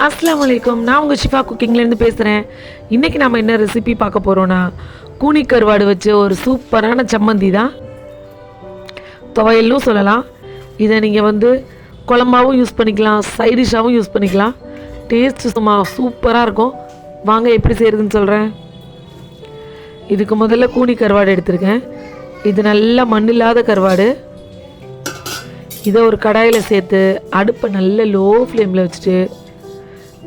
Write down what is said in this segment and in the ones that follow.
அஸ்ஸலாமு அலைக்கும். நான் உங்கள் ஷிஃபா குக்கிங்லேருந்து பேசுகிறேன். இன்றைக்கி நம்ம என்ன ரெசிபி பார்க்க போகிறோன்னா, கூனி கருவாடு வச்சு ஒரு சூப்பரான சம்மந்தி தான். துவையல்னு சொல்லலாம். இதை நீங்கள் குழம்பாகவும் யூஸ் பண்ணிக்கலாம், சைடிஷாகவும் யூஸ் பண்ணிக்கலாம். டேஸ்ட்டு சும்மா சூப்பராக இருக்கும். வாங்க எப்படி செய்கிறதுன்னு சொல்கிறேன். இதுக்கு முதல்ல கூனி கருவாடு எடுத்திருக்கேன். இது நல்லா மண் இல்லாத கருவாடு. இதை ஒரு கடாயில் சேர்த்து அடுப்பை நல்ல லோ ஃப்ளேமில் வச்சுட்டு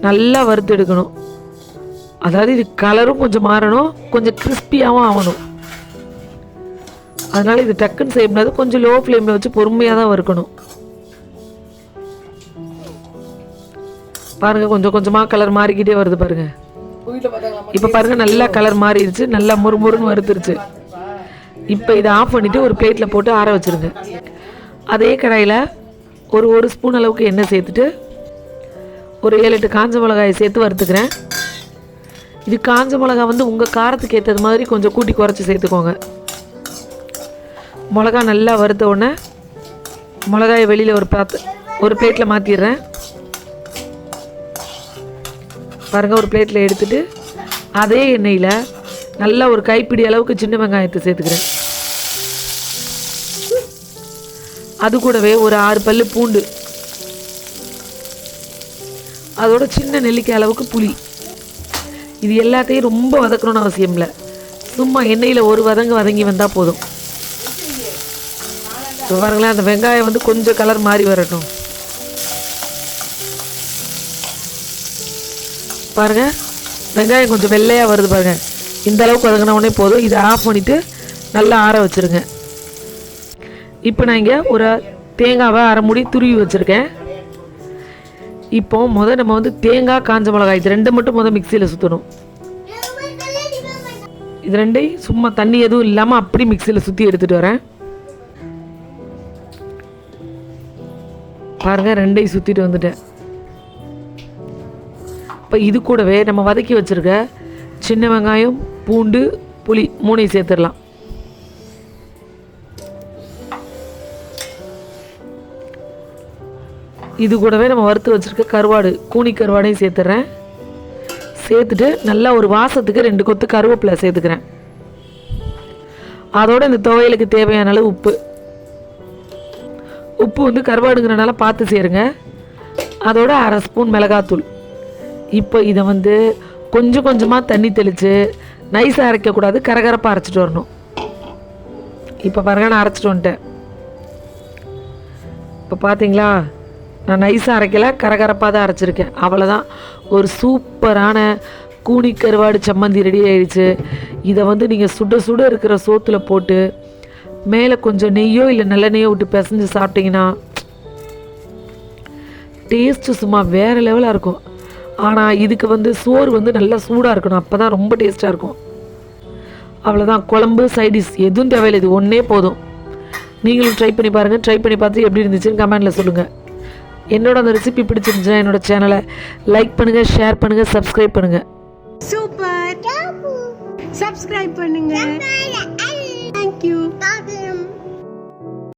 நல்லா வறுத்து எடுக்கணும். அதாவது இது கலரும் கொஞ்சம் மாறணும், கொஞ்சம் கிறிஸ்பியாகவும் ஆகணும். அதனால் இது டக்குன்னு செய்ய முடியாது. கொஞ்சம் லோ ஃப்ளேமில் வச்சு பொறுமையாக தான் வறுக்கணும். பாருங்கள், கொஞ்சம் கொஞ்சமாக கலர் மாறிக்கிட்டே வருது பாருங்கள். இப்போ பாருங்கள், நல்லா கலர் மாறிடுச்சு, நல்லா முறுமுறுன்னு வறுத்துருச்சு. இப்போ இதை ஆஃப் பண்ணிவிட்டு ஒரு பிளேட்டில் போட்டு ஆற வச்சுருங்க. அதே கடாயில் ஒரு ஸ்பூன் அளவுக்கு எண்ணெய் சேர்த்துட்டு ஒரு 7-8 காஞ்ச மிளகாயை சேர்த்து வறுத்துக்கிறேன். இது காஞ்ச மிளகா உங்கள் காரத்துக்கு ஏற்றது மாதிரி கொஞ்சம் கூட்டி குறைச்சி சேர்த்துக்கோங்க. மிளகா நல்லா வறுத்த உடனே மிளகாயை வெளியில் ஒரு பிளேட்டில் மாற்றிடுறேன். பாருங்கள், ஒரு பிளேட்டில் எடுத்துகிட்டு அதே எண்ணெயில் நல்லா ஒரு கைப்பிடி அளவுக்கு சின்ன வெங்காயத்தை சேர்த்துக்கிறேன். அது கூடவே ஒரு 6 பல்லு பூண்டு, அதோட சின்ன நெல்லிக்காய் அளவுக்கு புளி. இது எல்லாத்தையும் ரொம்ப வதக்கணும்னு அவசியம் இல்லை. சும்மா எண்ணெயில் ஒரு வதங்கி வந்தால் போதும். பாருங்களேன், அந்த வெங்காயம் கொஞ்சம் கலர் மாறி வரட்டும். பாருங்கள், வெங்காயம் கொஞ்சம் வெள்ளையாக வருது பாருங்கள். இந்த அளவுக்கு வதங்கின உடனே போதும். இதை ஆஃப் பண்ணிவிட்டு நல்லா ஆற வச்சுருங்க. இப்போ நான் இங்கே ஒரு தேங்காவை அரை மூடி துருவி வச்சுருக்கேன். இப்போ நம்ம தேங்காய் காஞ்ச மிளகாய் இது ரெண்டு மட்டும் மிக்சியில் சுற்றணும். இது ரெண்டையும் சும்மா தண்ணி எதுவும் இல்லாமல் அப்படி மிக்சியில் சுற்றி எடுத்துகிட்டு வரேன். பாருங்கள், ரெண்டையும் சுற்றிட்டு வந்துட்டேன். இப்போ இது கூடவே நம்ம வதக்கி வச்சுருக்க சின்ன வெங்காயம், பூண்டு, புளி 3 சேர்த்துடலாம். இது கூடவே நம்ம வறுத்து வச்சுருக்க கருவாடு, கூனி கருவாடையும் சேர்த்துட்றேன். சேர்த்துட்டு நல்லா ஒரு வாசத்துக்கு 2 கொத்து கருவேப்பிலை சேர்த்துக்கிறேன். அதோடு இந்த துவையலுக்கு தேவையான அளவு உப்பு கருவாடுங்கிறனால பார்த்து சேருங்க. அதோட 1/2 ஸ்பூன் மிளகாத்தூள். இப்போ இதை கொஞ்சம் கொஞ்சமாக தண்ணி தெளித்து நைஸாக அரைக்கக்கூடாது, கரகரப்பாக அரைச்சிட்டு வரணும். இப்போ பாருங்கள், நான் அரைச்சிட்டு வந்துட்டேன். இப்போ பார்த்தீங்களா, நான் நைஸாக அரைக்கலை, கரகரப்பாக தான் அரைச்சிருக்கேன். அவ்வளோதான், ஒரு சூப்பரான கூனி கருவாடு சம்மந்தி ரெடி ஆகிடுச்சு. இதை நீங்கள் சுட சுட இருக்கிற சோத்தில் போட்டு மேலே கொஞ்சம் நெய்யோ இல்லை நல்லெண்ணெய்யோ விட்டு பிசைஞ்சு சாப்பிட்டிங்கன்னா டேஸ்ட்டு சும்மா வேறு லெவலாக இருக்கும். ஆனால் இதுக்கு சோறு நல்லா சூடாக இருக்கணும், அப்போ தான் ரொம்ப டேஸ்ட்டாக இருக்கும். அவ்வளோதான், குழம்பு சைடிஷ் எதுவும் தேவையில்லை, இது ஒன்றே போதும். நீங்களும் ட்ரை பண்ணி பாருங்கள். ட்ரை பண்ணி பார்த்து எப்படி இருந்துச்சுன்னு கமெண்டில் சொல்லுங்கள். என்னோட அந்த ரெசிபி பிடிச்சிருந்துச்சுன்னா என்னோட சேனலை லைக் பண்ணுங்கள், ஷேர் பண்ணுங்கள், சப்ஸ்கிரைப் பண்ணுங்கள். சூப்பர், சப்ஸ்கிரைப் பண்ணுங்கள். தேங்க்யூ.